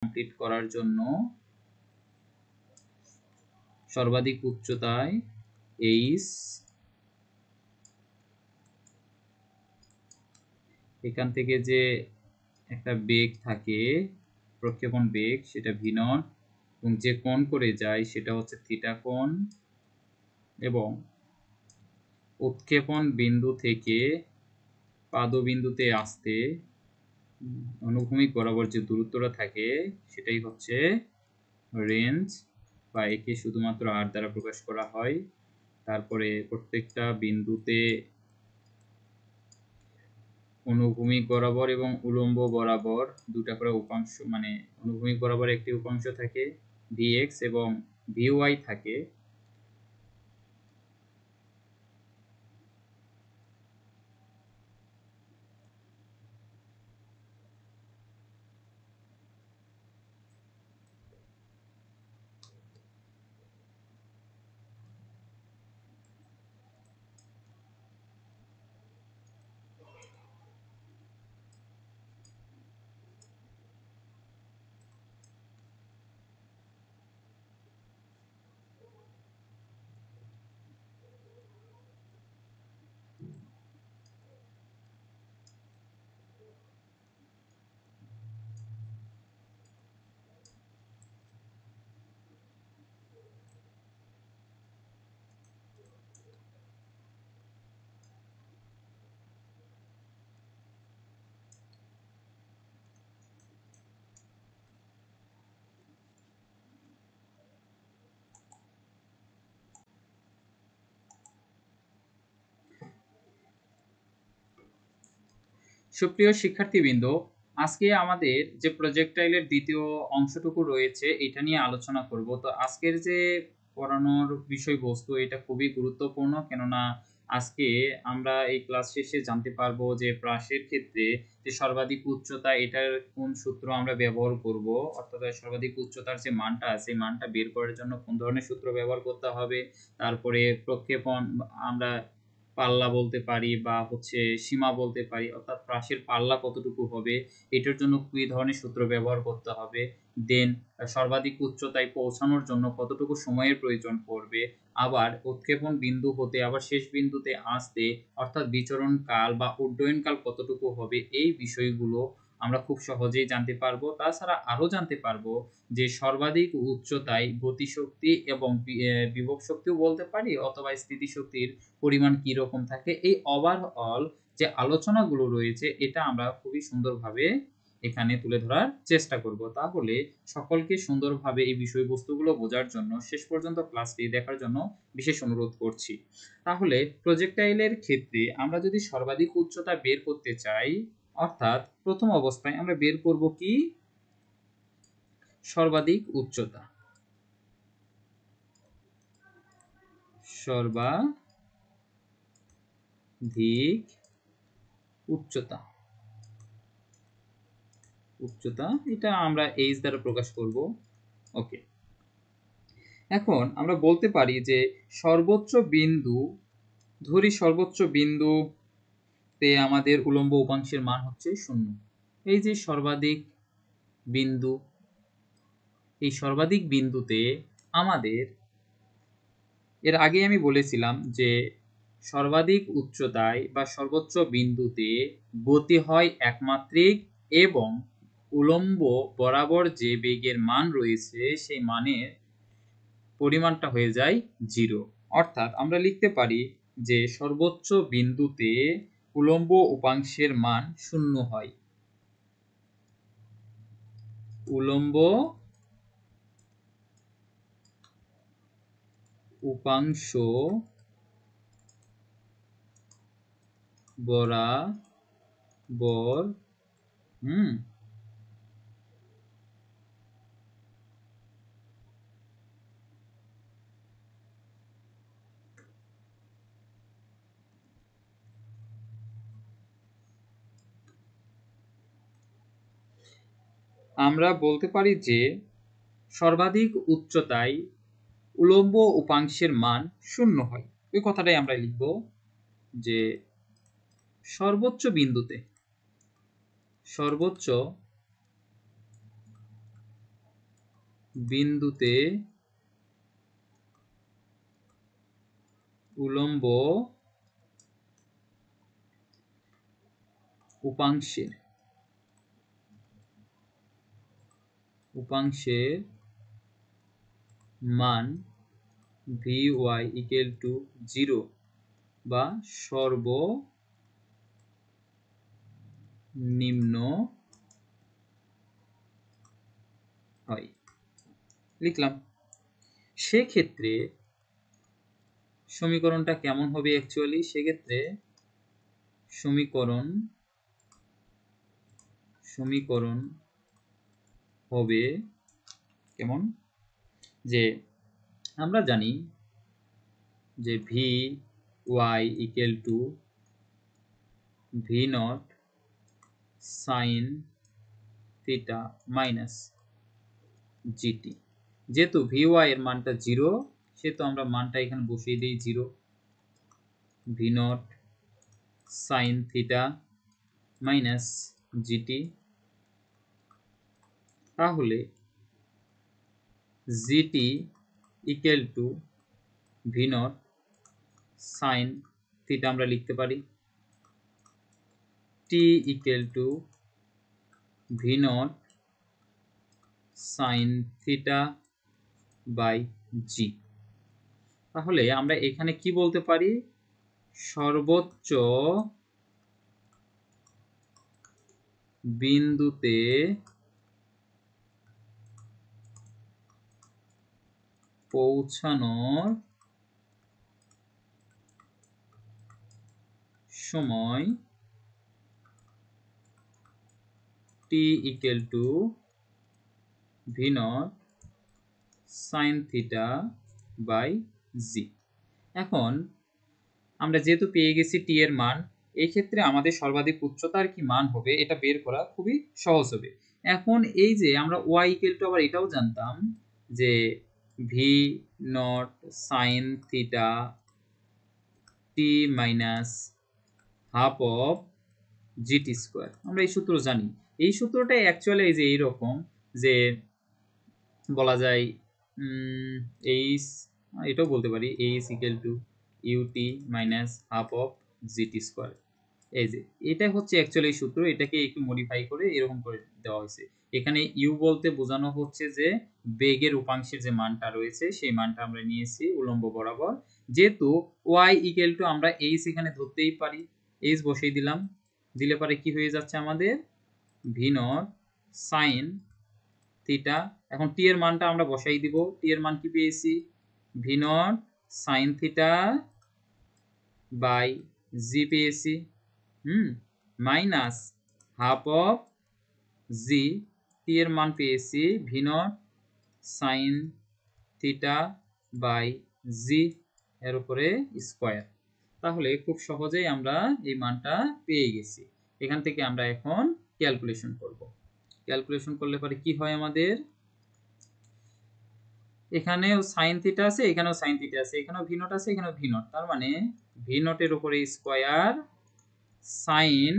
Complete করার জন্য সর্বাধিক উচ্চতায় এইচ, এখান থেকে যে একটা বেগ থাকে প্রক্ষেপণ বেগ সেটা ভি নট, এবং যে কোণ করে যায় সেটা হচ্ছে থিটা কোণ, এবং উৎক্ষেপণ বিন্দু থেকে পাদবিন্দুতে আসতে অনুভূমিক বরাবর যে দূরত্বটা থাকে সেটাই হচ্ছে রেঞ্জ, বা একে শুধুমাত্র আর দ্বারা প্রকাশ করা হয়। তারপরে প্রত্যেকটা বিন্দুতে অনুভূমিক বরাবর এবং উলম্ব বরাবর দুটা করে উপাংশ, মানে অনুভূমিক বরাবর একটি উপাংশ থাকে ভিএক্স এবং ভিওয়াই থাকে। সুপ্রিয় শিক্ষার্থীবৃন্দ, আজকে আমাদের যে প্রজেক্টাইলের দ্বিতীয় অংশটুকু রয়েছে এটা নিয়ে আলোচনা করব। তো আজকের যে পড়ানোর বিষয়বস্তু এটা খুবই গুরুত্বপূর্ণ, কেননা আজকে আমরা এই ক্লাস শেষে জানতে পারবো যে প্রাসের ক্ষেত্রে যে সর্বাধিক উচ্চতা এটার কোন সূত্র আমরা ব্যবহার করব, অর্থাৎ সর্বাধিক উচ্চতার যে মানটা আছে মানটা বের করার জন্য কোন ধরনের সূত্র ব্যবহার করতে হবে। তারপরে প্রক্ষেপণ আমরা পাল্লা বলতে পারি বা হচ্ছে সীমা বলতে পারি, অর্থাৎ প্রাসের পাল্লা কতটুকু হবে এটার জন্য কি ধরনের সূত্র ব্যবহার করতে হবে। দেন সর্বাধিক উচ্চতায় পৌঁছানোর জন্য কতটুকু সময়ের প্রয়োজন পড়বে, আবার উৎক্ষেপণ বিন্দু হতে আবার শেষ বিন্দুতে আসতে অর্থাৎ বিচরণ কাল বা উড্ডয়ন কাল কতটুকু হবে, এই বিষয়গুলো আমরা খুব সহজেই জানতে পারবো। তাছাড়া আরো জানতে পারবো যে সর্বাধিক উচ্চতায় গতিশক্তি এবং বিভব শক্তিও বলতে পারি, অথবা স্থিতিশক্তির পরিমাণ কি রকম থাকে। এই ওভারঅল যে আলোচনাগুলো রয়েছে এটা আমরা খুবই সুন্দরভাবে এখানে তুলে ধরার চেষ্টা করব। তাহলে সকলকে সুন্দরভাবে এই বিষয়বস্তুগুলো বোঝার জন্য শেষ পর্যন্ত ক্লাসটি দেখার জন্য বিশেষ অনুরোধ করছি। তাহলে প্রজেক্টাইলের ক্ষেত্রে আমরা যদি সর্বাধিক উচ্চতা বের করতে চাই, অর্থাৎ প্রথম অবস্থায় আমরা বের করব কি সর্বাধিক উচ্চতা, সর্বাধিক উচ্চতা, উচ্চতা এটা আমরা এইচ দ্বারা প্রকাশ করব। ওকে, এখন আমরা বলতে পারি যে সর্বোচ্চ বিন্দু, ধরি সর্বোচ্চ বিন্দুতে আমাদের উলম্ব উপাংশের মান হচ্ছে 0। এই যে সর্বাধিক বিন্দু, এই সর্বাধিক বিন্দুতে আমাদের, এর আগে আমি বলেছিলাম যে সর্বাধিক উচ্চতায় বা সর্বোচ্চ বিন্দুতে গতি হয় একমাত্রিক এবং উলম্ব বরাবর যে বেগের মান রয়েছে সেই মানের পরিমাণটা হয়ে যায় 0। অর্থাৎ আমরা লিখতে পারি যে সর্বোচ্চ বিন্দুতে উলম্ব উপাংশের মান 0 হয়। উলম্ব উপাংশ বরাবর আমরা বলতে পারি যে সর্বাধিক উচ্চতায় উলম্ব উপাংশের মান 0 হয়। ওই কথাটাই আমরা লিখব যে সর্বোচ্চ বিন্দুতে, সর্বোচ্চ বিন্দুতে উলম্ব উপাংশের মান vy = 0 বা সর্বনিম্ন হয় লিখলাম। সেক্ষেত্রে সমীকরণটা কেমন হবে অ্যাকচুয়ালি? সেক্ষেত্রে সমীকরণ হবে কেমন, যে আমরা জানি যে vy = v0 sin θ minus gt। যেহেতু vy এর মানটা 0, সেহেতু আমরা মানটা এখানে বসিয়ে দিই 0, v0 sin θ মাইনাস gt। তাহলে gt = v0 sin θ আমরা লিখতে পারি, t = v0 sin θ by g। তাহলে আমরা এখানে কি বলতে পারি? সর্বোচ্চ বিন্দুতে পৌঁছানোর সময় t = v0 sin θ by g। এখন আমরা যেহেতু পেয়ে গেছি t এর মান, এই ক্ষেত্রে আমাদের সর্বাধিক উচ্চতার কি মান হবে এটা বের করা খুবই সহজ হবে। এখন এই যে আমরা y = আবার এটাও জানতাম যে v0 sin θ t minus half of gt square. আমরা এই সূত্র জানি। এই সূত্রটাই অ্যাকচুয়ালি এই যে এইরকম, যে বলা যায় h, এটাও বলতে পারি h = ut minus half of gt square. এই যে এটা হচ্ছে অ্যাকচুয়ালি সূত্র, এটাকে একটু মডিফাই করে এরকম করে দেওয়া হয়েছে। এখানে u বলতে বোঝানো হচ্ছে যে বেগের উপাংশের যে মানটা রয়েছে সেই মানটা আমরা নিয়েছি উলম্ব বরাবর। যেহেতু y = আমরা h এখানে ধরতেই পারি, h বসিয়ে দিলাম, দিলে পরে কি হয়ে যাচ্ছে আমাদের v0 sin θ। এখন t এর মানটা আমরা বসাই দিব, t এর মান কি পেয়েছি? v0 sin θ বাই g পেয়েছি, minus half of g, t এর মান পেয়েছি v0 sin θ বাই g এর উপরে স্কয়ার। তাহলে খুব সহজেই আমরা এই মানটা পেয়ে গেছি। এখান থেকে আমরা এখন ক্যালকুলেশন করব। ক্যালকুলেশন করলে পরে কি হয় আমাদের? এখানেও sin θ আছে, এখানেও sin θ আছে, এখানেও v0 আছে, এখানেও v0, তার মানে v0 এর উপরে স্কয়ার sin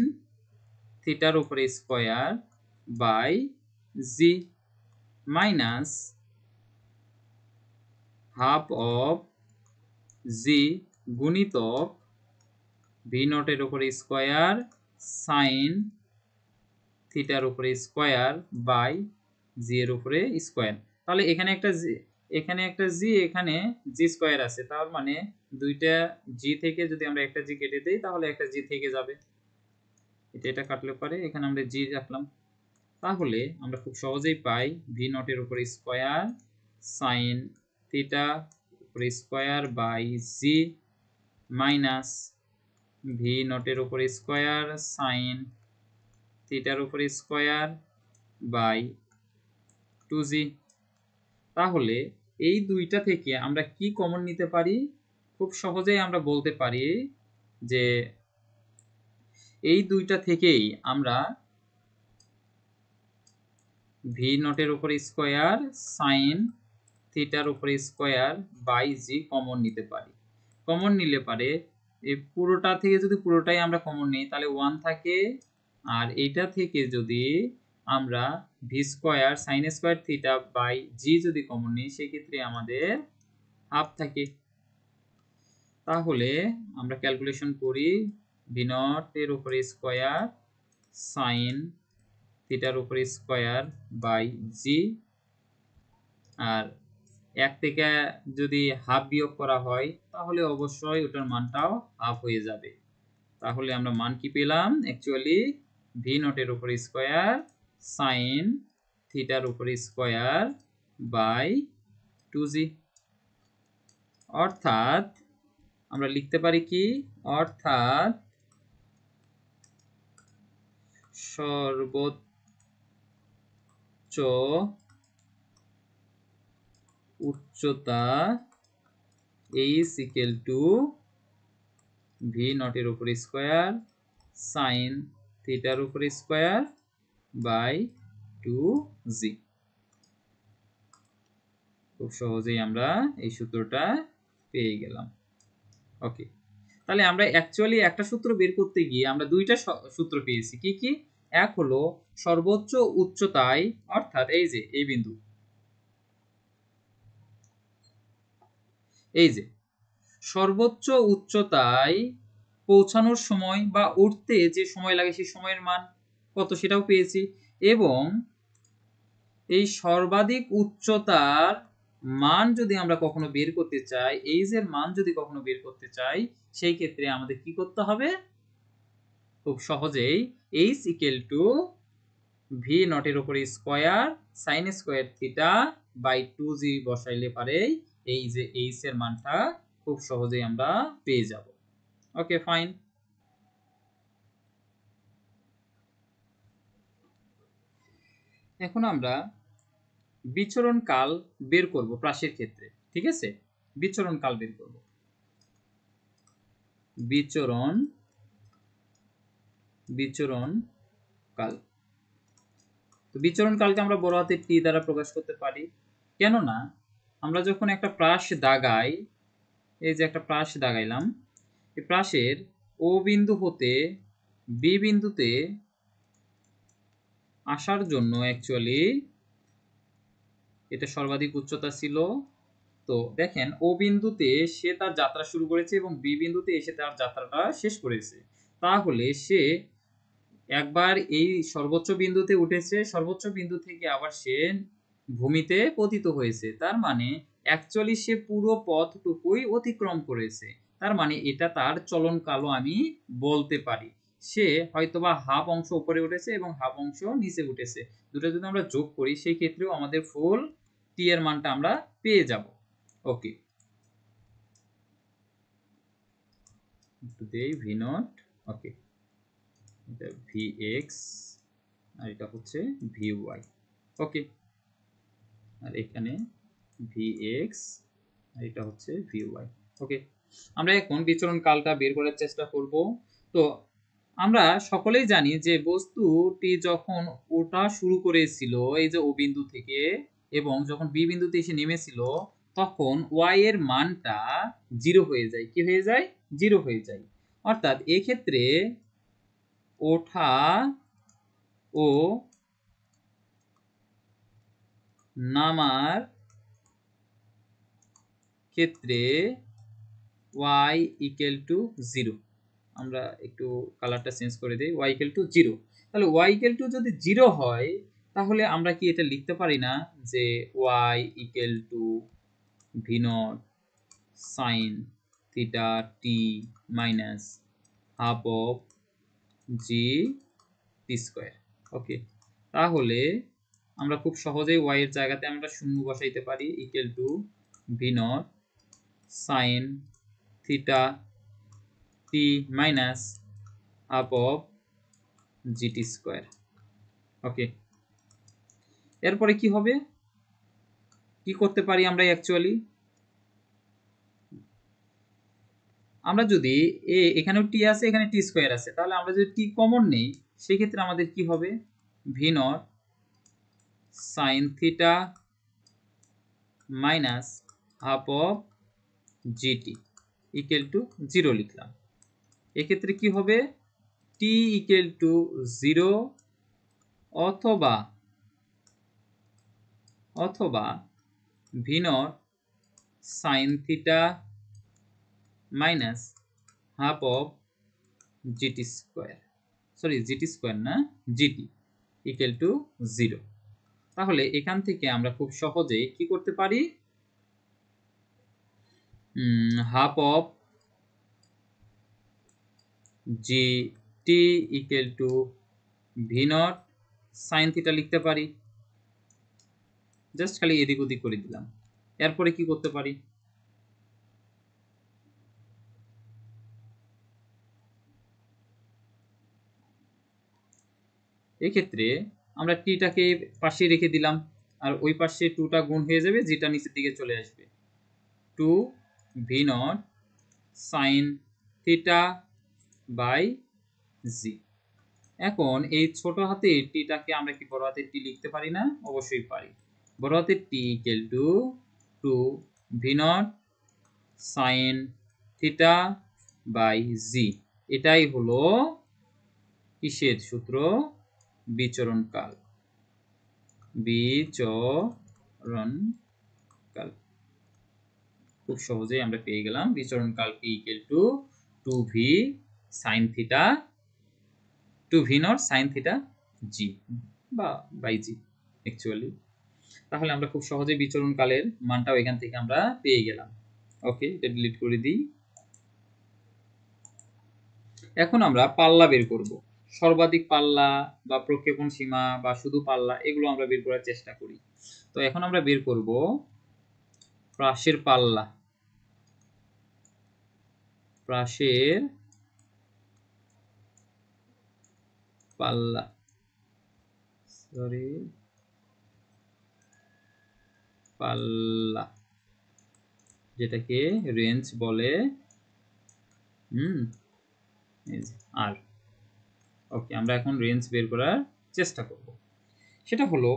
θ এর উপরে square by g minus half of g গুণিতক v0 এর উপরে স্কয়ার sin θ এর উপরে স্কয়ার বাই g এর উপরে স্কয়ার। তাহলে এখানে একটা g, এখানে একটা g, এখানে g স্কয়ার আছে, তার মানে দুইটা g থেকে যদি আমরা একটা g কেটে দেই তাহলে একটা g থেকে যাবে, এটা কাটলে পরে এখানে আমরা g রাখলাম। তাহলে আমরা খুব সহজেই পাই v0 এর উপরে স্কয়ার sin θ উপরে square by g minus v0 এর উপরে স্কয়ার sin θ এর উপরে স্কয়ার বাই 2g। তাহলে এই দুইটা থেকে আমরা কি কমন নিতে পারি? খুব সহজেই আমরা বলতে পারি যে এই দুইটা থেকেই আমরা v0 এর উপরে স্কয়ার sin θ এর উপরে স্কয়ার বাই g কমন নিতে পারি। কমন নিলে পারে এই পুরোটা থেকে যদি পুরোটাই আমরা কমন নিই তাহলে 1 থাকে, আর এইটা থেকে যদি আমরা v square sine square theta by g যদি কমন নিই সেক্ষেত্রে আমাদের হাফ থাকে। তাহলে আমরা ক্যালকুলেশন করি ভি নট এর উপরে স্কোয়ার সাইন থিটার উপরে স্কোয়ার বাই জি, আর 1 থেকে যদি হাফ বিয়োগ করা হয় তাহলে অবশ্যই ওটার মানটাও হাফ হয়ে যাবে। তাহলে আমরা মান কি পেলাম? অ্যাকচুয়ালি ভি নটের উপরে স্কোয়ার সাইন থিটার উপরে স্কোয়ার বাই 2g। অর্থাৎ আমরা লিখতে পারি কি, অর্থাৎ সর্বোচ্চ উচ্চতা is equal to ভি নটের উপরে স্কোয়ার সাইন থিটার উপরে স্কোয়ার বাই 2g। খুব সহজেই আমরা এই সূত্রটা পেয়ে গেলাম। ওকে, তাহলে আমরা অ্যাকচুয়ালি একটা সূত্র বের করতে গিয়ে আমরা দুইটা সূত্র পেয়েছি। কি কি? এক হলো সর্বোচ্চ উচ্চতায়, অর্থাৎ এই যে এই বিন্দু, এই যে সর্বোচ্চ উচ্চতায় পৌঁছানোর সময় বা উঠতে যে সময় লাগে সেই সময়ের মান কত সেটাও পেয়েছি, এবং এই সর্বাধিক উচ্চতার মান যদি আমরা কখনো বের করতে চাই, এইচ এর মান যদি কখনো বের করতে চাই, সেই ক্ষেত্রে আমাদের কি করতে হবে? খুব সহজেই এইচ ইকুয়াল টু ভি নটের উপরে square sine square theta by 2g বসাইলে পারে এই যে এইচ এর মানটা খুব সহজেই আমরা পেয়ে যাব। ওকে, ফাইন। এখন আমরা বিচরণ কাল বের করব প্রাসের ক্ষেত্রে। ঠিক আছে, বিচরণ কাল বের করব। বিচরণ কাল, তো বিচরণ কালকে আমরা বড় হাতের টি দ্বারা প্রকাশ করতে পারি। কেননা আমরা যখন একটা প্রাস দাগাই, এই যে একটা প্রাস দাগাইলাম, এই প্রাসের ও বিন্দু হতে বি বিন্দুতে আসার জন্য অ্যাকচুয়ালি এটা সর্বাধিক উচ্চতা ছিল। তো দেখেন ও বিন্দুতে সে তার যাত্রা শুরু করেছে এবং বি বিন্দুতে এসে তার যাত্রাটা শেষ করেছে। তাহলে সে একবার এই সর্বোচ্চ বিন্দুতে উঠেছে, সর্বোচ্চ বিন্দু থেকে আবার সে ভূমিতে পতিত হয়েছে। তার মানে অ্যাকচুয়ালি সে পুরো পথটুকুই অতিক্রম করেছে। তার মানে এটা তার চলন কালও আমি বলতে পারি। সে হয়তোবা হাফ অংশ উপরে উঠেছে এবং হাফ অংশ নিচে উঠেছে, দুটো যদি আমরা যোগ করি সেই ক্ষেত্রেও আমাদের ফুল টি এর মানটা আমরা পেয়ে যাব। ওকে, একটু দেই ভি নট। ওকে, এটা ভি এক্স আর এটা হচ্ছে ভি ওয়াই। ওকে, আর এখানে ভি এক্স আর এটা হচ্ছে ভি ওয়াই। ওকে, আমরা এখন বিচরণ কালটা বের করার চেষ্টা করব। তো আমরা সকলেই জানি যে বস্তুটি যখন ওটা শুরু করেছিল এই যে ও বিন্দু থেকে এবং যখন বি বিন্দুতে এসে নেমেছিল, তখন ওয়াই এর মানটা 0 হয়ে যায়। কি হয়ে যায়? 0 হয়ে যায়। অর্থাৎ এক্ষেত্রে ওঠা ও নামার ক্ষেত্রে y ইকুয়াল টু 0। আমরা একটু কালারটা চেঞ্জ করে দেই, y ইকুয়াল টু 0। তাহলে y ইকুয়াল টু যদি 0 হয় তাহলে আমরা কি এটা লিখতে পারি না যে y equal to v naught sine theta t minus half of g t square. Okay, তাহলে আমরা খুব সহজেই y এর জায়গাতে আমরা শূন্য বসাইতে পারি, equal to v naught sine theta t minus half of g t square. Okay, এরপরে কি হবে, কি করতে পারি আমরা? অ্যাকচুয়ালি আমরা যদি এখানেও টি আছে এখানে টি স্কোয়ার আছে, তাহলে আমরা যদি টি কমন নেই সেক্ষেত্রে আমাদের কি হবে? V naught sine theta minus half of GT equal to 0 লিখলাম। এক্ষেত্রে কি হবে? টি ইকুয়াল টু 0 অথবা অথবা V naught sine theta minus half of g t square, sorry GT square না, জিটি ইকুয়াল টু 0। তাহলে এখান থেকে আমরা খুব সহজেই কি করতে পারি, half of GT equal to v naught sine theta লিখতে পারি। জাস্ট খালি এদিক ওদিক করে দিলাম। এরপরে কি করতে পারি, এক্ষেত্রে আমরা টিটাকে পাশে রেখে দিলাম, আর ওই পাশে টুটা গুণ হয়ে যাবে, যেটা নিচের দিকে চলে আসবে, two v naught sine theta by g. এখন এই ছোট হাতের টিটাকে আমরা কি বড় হাতের টি লিখতে পারি না? অবশ্যই পারি। বড় হাতের t equal to two v naught sine theta by g. এটাই হলো কিসের সূত্র? বিচরণকাল। বিচরণকাল খুব সহজেই আমরা পেয়ে গেলাম। বিচরণকাল equal to two v sine theta, two v naught sine theta g বা বাই জি অ্যাকচুয়ালি। তাহলে আমরা খুব সহজে বিচরণকালের মানটাও এখান থেকে আমরা পেয়ে গেলাম। ওকে, এটা ডিলিট করে দিই। এখন আমরা পাল্লা বের করব। সর্বাধিক পাল্লা বা প্রক্ষেপণ সীমা বা শুধু পাল্লা, এগুলো আমরা বের করার চেষ্টা করি। তো এখন আমরা বের করব প্রাসের পাল্লা। প্রাসের পাল্লা, সরি পাল্লা, যেটাকে রেঞ্জ বলে আর। ওকে, আমরা এখন রেঞ্জ বের করার চেষ্টা করব। সেটা হলো,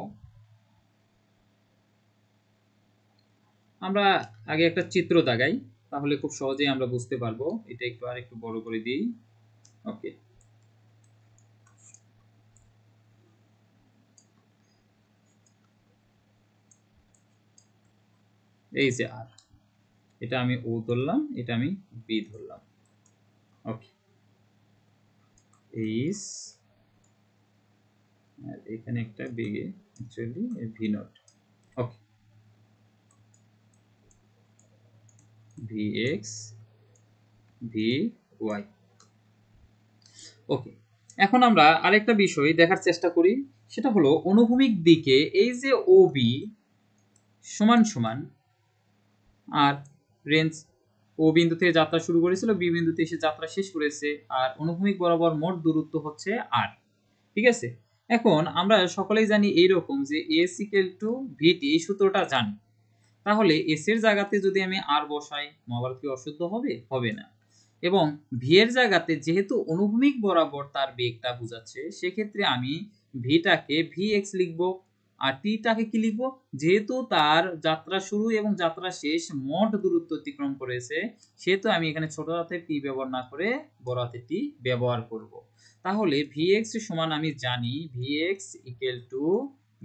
আমরা আগে একটা চিত্র দাগাই, তাহলে খুব সহজেই আমরা বুঝতে পারবো। এটা একটু আর একটু বড় করে দিই। ওকে, এই যে আর, এটা আমি ও ধরলাম, এটা আমি বি ধরলাম। ওকে, এইচ, আর এখানে একটা বিগে actually v naught. Okay, v x, v y. Okay, এখন আমরা আরেকটা বিষয় দেখার চেষ্টা করি। সেটা হলো অনুভূমিক দিকে এই যে ও বি সমান সমান, আর রেঞ্জ ও বিন্দু থেকে যাত্রা শুরু করেছিল, বি বিন্দুতে এসে যাত্রা শেষ করেছে, আর অনুভূমিক বরাবর মোট দূরত্ব হচ্ছে আর। ঠিক আছে, এখন আমরা সকলেই জানি এইরকম যে এস ইকুয়াল টু ভিটি, এই সূত্রটা জানি। তাহলে এস এর জায়গাতে যদি আমি আর বসাই, আবার কি অশুদ্ধ হবে? হবে না। এবং ভি এর জায়গাতে যেহেতু অনুভূমিক বরাবর তার বেগটা বোঝাচ্ছে, সেক্ষেত্রে আমি ভিটাকে ভি এক্স লিখবো, আর টিটাকে কি লিখবো? যেহেতু তার যাত্রা শুরু এবং যাত্রা শেষ মোট দূরত্ব অতিক্রম করেছে, সেহেতু আমি এখানে ছোট হাতের টি ব্যবহার না করে বড় হাতের টি ব্যবহার করব। তাহলে ভি এক্স সমান আমি জানি V x equal to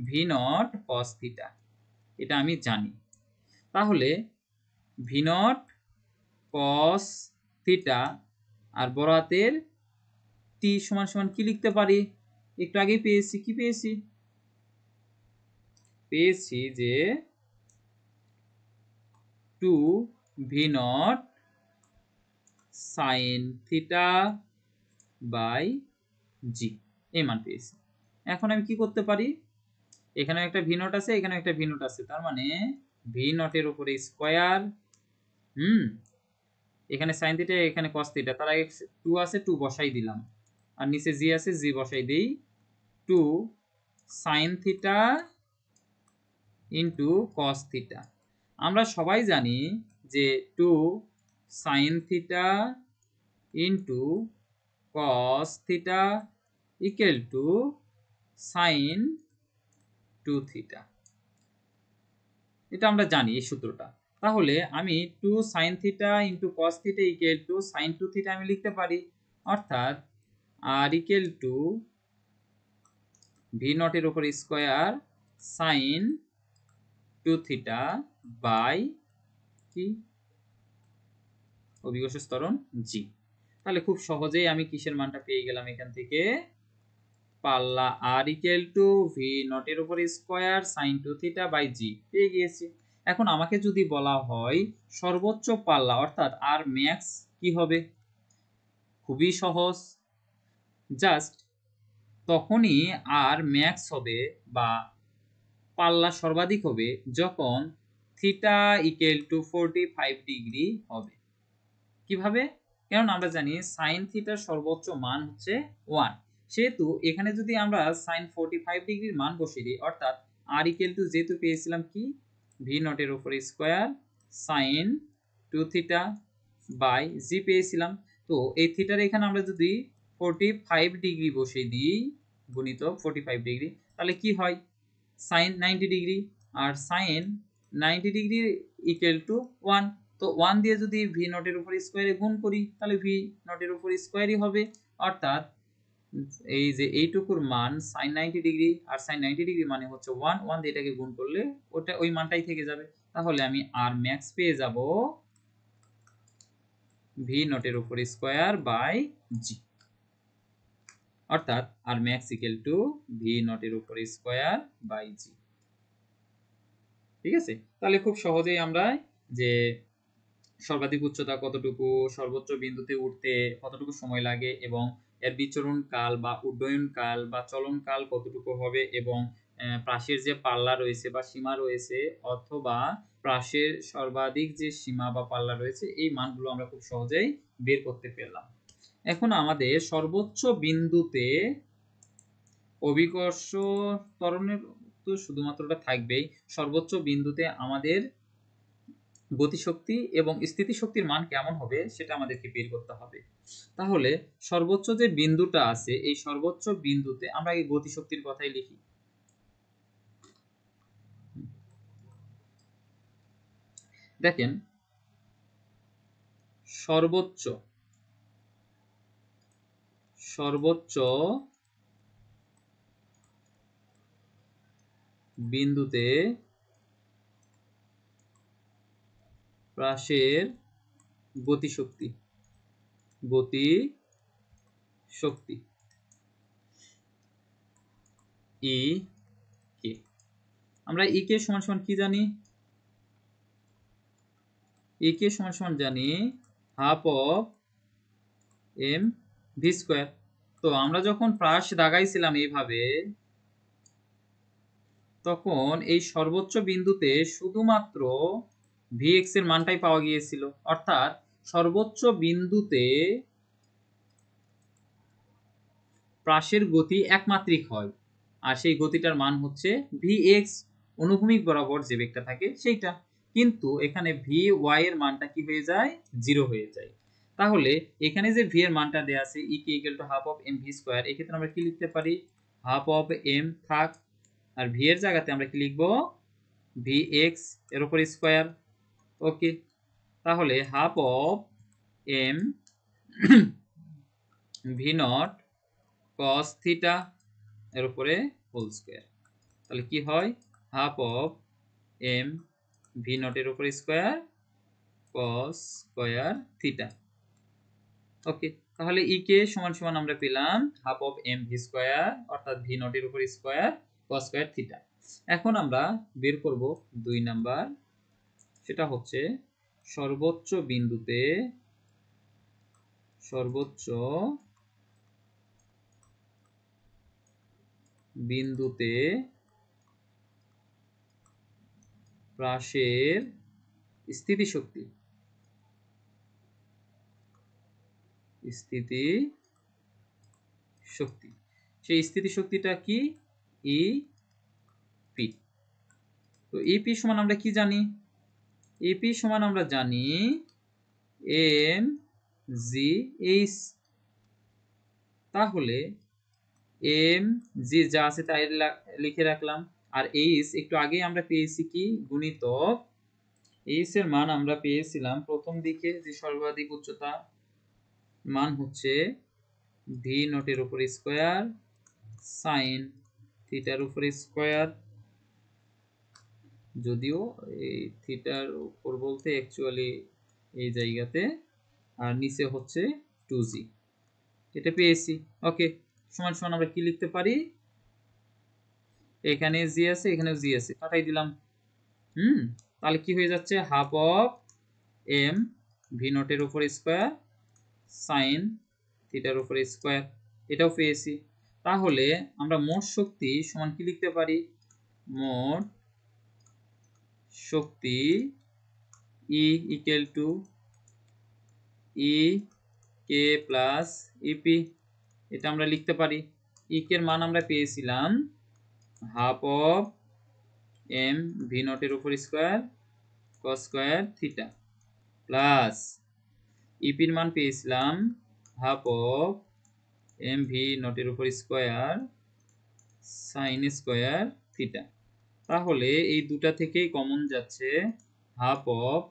v nought cos theta, এটা আমি জানি। তাহলে ভি নট কস থিটা আর বড় হাতের টি সমান সমান কি লিখতে পারি? একটু আগেই পেয়েছি, কি পেয়েছি? পেয়েছি যে two v naught sine theta by g, এই মান পেয়েছি। এখন আমি কি করতে পারি? এখানে একটা ভি নট আছে, এখানে একটা ভি নট আছে, তার মানে ভি নটের উপরে স্কয়ার, এখানে সাইন থিটা, এখানে কস থিটা, তার আগে টু আছে, টু বসাই দিলাম, আর নিচে জি আছে, জি বসাই দেই, two sine theta into cos theta. আমরা সবাই জানি যে two sine theta into cos theta equal to sine two theta, এটা আমরা জানি এই সূত্রটা। তাহলে আমি two sine theta into cos theta equal to sine two theta আমি লিখতে পারি, অর্থাৎ আর ইকুয়াল টু ভি নটের উপর স্কোয়ার সাইন 2 থিটা বাই কি অভিকর্ষের ত্বরণ জি। তাহলে খুব সহজেই আমি কিসের মানটা পেয়ে গেলাম এখান থেকে, পাল্লা আর ইকুয়াল টু ভি নটের উপর স্কোয়ার সাইন 2 থিটা বাই জি পেয়ে গিয়েছি। এখন আমাকে যদি বলা হয় সর্বোচ্চ পাল্লা অর্থাৎ আর ম্যাক্স কি হবে, খুবই সহজ, জাস্ট তখনই আর ম্যাক্স হবে বা পাল্লা সর্বাধিক হবে যখন থিটা ইকুয়াল টু 45 ডিগ্রি হবে। কিভাবে? কারণ আমরা জানি সাইন থিটার সর্বোচ্চ মান হচ্ছে 1, সেহেতু এখানে যদি আমরা সাইন 45 ডিগ্রির মান বসিয়ে দিই অর্থাৎ আর ইকুয়াল টু যেহেতু পেয়েছিলাম কি ভি নটের উপর স্কোয়ার সাইন 2 থিটা বাই জি পেয়েছিলাম, তো এই থিটার এখানে আমরা যদি 45 ডিগ্রি বসিয়ে দিই গুণিত 45 ডিগ্রি তাহলে কি হয় সাইন 90 ডিগ্রি, আর সাইন 90 ডিগ্রি ইকুয়াল টু 1, তো 1 দিয়ে যদি ভি নটের উপর স্কোয়ারে গুণ করি তাহলে ভি নটের উপর স্কোয়ারই হবে, অর্থাৎ এই যে এইটুকুর মান সাইন 90 ডিগ্রি আর সাইন 90 ডিগ্রি মানে হচ্ছে 1, 1 দিয়ে এটাকে গুণ করলে ওটা ওই মানটাই থেকে যাবে। তাহলে আমি আর ম্যাক্স পেয়ে যাব ভি নটের উপর স্কোয়ার বাই জি, অর্থাৎ আর ম্যাক্স ইকুয়াল টু ভি নটের উপর স্কোয়ার বাই জি। ঠিক আছে, তাহলে খুব সহজেই আমরা যে সর্বাধিক উচ্চতা কতটুকু, সর্বোচ্চ বিন্দুতে উঠতে কতটুকু সময় লাগে এবং এর বিচরণ কাল বা উড্ডয়ন কাল বা চলন কাল কতটুকু হবে এবং প্রাসের যে পাল্লা রয়েছে বা সীমা রয়েছে অথবা প্রাসের সর্বাধিক যে সীমা বা পাল্লা রয়েছে এই মানগুলো আমরা খুব সহজেই বের করতে পারলাম। এখন আমাদের সর্বোচ্চ বিন্দুতে অভিকর্ষ ত্বরণের তো শুধুমাত্র ওটা থাকবেই, সর্বোচ্চ বিন্দুতে আমাদের গতিশক্তি এবং স্থিতিশক্তির মান কেমন হবে সেটা আমাদেরকে বের করতে হবে। তাহলে সর্বোচ্চ যে বিন্দুটা আছে এই সর্বোচ্চ বিন্দুতে আমরা এই গতিশক্তির কথাই লিখি। দেখেন সর্বোচ্চ সর্বোচ্চ বিন্দুতে প্রাসের গতিশক্তি ই কে, আমরা ই কে সমান সমান কি জানি, ই কে সমান সমান জানি half of M V square. তো আমরা যখন প্রাস দাগাইছিলাম এইভাবে তখন এই সর্বোচ্চ বিন্দুতে শুধুমাত্র ভিএক্স এর মানটাই পাওয়া গিয়েছিল, অর্থাৎ সর্বোচ্চ বিন্দুতে প্রাসের গতি একমাত্রিক হয় আর সেই গতিটার মান হচ্ছে ভিএক্স, অনুভূমিক বরাবর যে বেগটা থাকে সেইটা, কিন্তু এখানে ভি ওয়াই এর মানটা কি হয়ে যায়, 0 হয়ে যায়। তাহলে এখানে যে ভি এর মানটা দেয়া আছে E K equal to half of M V square, এক্ষেত্রে আমরা কি লিখতে পারি হাফ অফ এম থাক আর ভি এর জায়গাতে আমরা কি লিখব ভি এক্স এর উপর স্কয়ার। ওকে, তাহলে half of M V nought cos theta এর উপরে হোল স্কয়ার, তাহলে কি হয় half of M V nought এর উপর square cos square theta. Okay, তাহলে ই কে সমান সমান আমরা পেলাম half of M V square অর্থাৎ ভি নট এর উপর স্কয়ার কস স্কয়ার থিটা। এখন আমরা বের করব 2 নাম্বার, সেটা হচ্ছে সর্বোচ্চ বিন্দুতে প্রাসের স্থিতিশক্তি সেই স্থিতিশক্তিটা কি ই পি। তো ইপি সমান আমরা কি জানি, ইপি সমান আমরা জানি এম জি এইচ, তাহলে এম জি যা আছে তাই লিখে রাখলাম আর এইচ একটু আগে আমরা পেয়েছি কি গুণিতক এইচ এর মান আমরা পেয়েছিলাম প্রথম দিকে যে সর্বাধিক উচ্চতা মান হচ্ছে ভি নটের উপর স্কয়ার সাইন থিটার উপর স্কয়ার, যদিও এই থিটার উপর বলতে অ্যাকচুয়ালি এই জায়গাতে, আর নিচে হচ্ছে 2g, এটা পেয়েছি। ওকে, সমান সমান আমরা কি লিখতে পারি, এখানে জি আছে এখানেও জি আছে, কাটাই দিলাম। তাহলে কি হয়ে যাচ্ছে, হাফ অফ এম ভি নটের উপর স্কয়ার সাইন থিটার উপর স্কয়ার, এটাও পেয়েছি। তাহলে আমরা মোট শক্তি সমান কি লিখতে পারি, মোট শক্তি E equal to E K plus EP, এটা আমরা লিখতে পারি। ই কে এর মান আমরা পেয়েছিলাম হাফ অফ এম ভি নটের উপর square cos square theta, plus ইপির মান পেয়েছিলাম হাফ অফ এম ভি নটের উপর স্কয়ার সাইন স্কয়ার থিটা। তাহলে এই দুটা থেকেই কমন যাচ্ছে হাফ অফ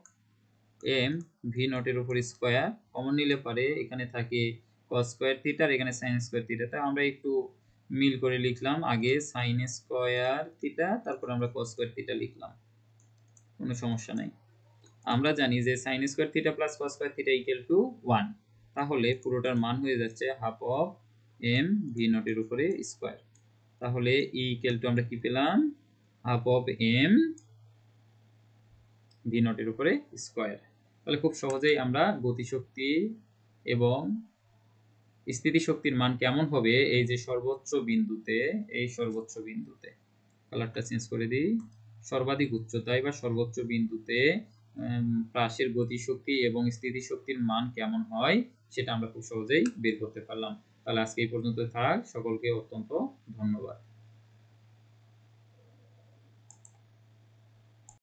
এম ভি নটের উপর স্কয়ার, কমন নিলে পারে এখানে থাকে কস স্কয়ার থিটা আর এখানে সাইন স্কয়ার থিটা। তা আমরা একটু মিল করে লিখলাম, আগে সাইন স্কয়ার থিটা তারপর আমরা কস স্কয়ার থিটা লিখলাম, কোনো সমস্যা নাই। আমরা জানি যে sine square theta plus cos square theta equal to 1, তাহলে পুরোটার মান হয়ে যাচ্ছে হাফ অফ এম ভি নটের উপরে স্কয়ার। তাহলে ই ইকুয়াল টু আমরা কি পেলাম, হাফ অফ এম ভি নটের উপরে স্কয়ার। তাহলে খুব সহজেই আমরা গতিশক্তি এবং স্থিতিশক্তির মান কেমন হবে এই যে সর্বোচ্চ বিন্দুতে, এই সর্বোচ্চ বিন্দুতে কালারটা চেঞ্জ করে দিই, সর্বাধিক উচ্চতায় বা সর্বোচ্চ বিন্দুতে প্রাসের গতিশক্তি এবং স্থিতিশক্তির মান কেমন হয় সেটা আমরা খুব সহজেই বের করতে পারলাম। তাহলে আজকে এই পর্যন্ত থাক, সকলকে অত্যন্ত ধন্যবাদ।